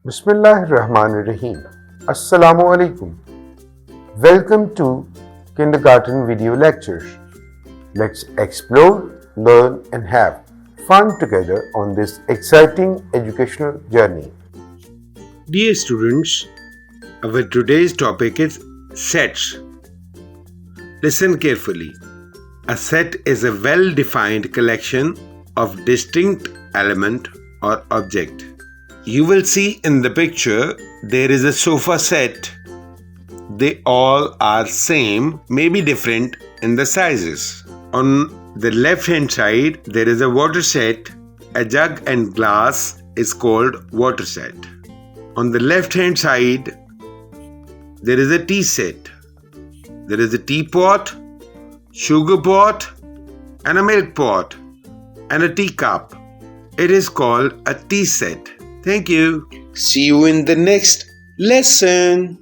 Bismillahirrahmanirrahim. Assalamu alaikum. Welcome to Kindergarten Video Lectures. Let's explore, learn, and have fun together on this exciting educational journey. Dear students, our today's topic is sets. Listen carefully. A set is a well-defined collection of distinct element or object. You will see in the picture there is a sofa set. They all are same, maybe different in the sizes. On the left hand side there is a water set. A jug and glass is called water set. On the left hand side there is a tea set. There is a teapot, sugar pot, and a milk pot, and a teacup. It is called a tea set. Thank you. See you in the next lesson.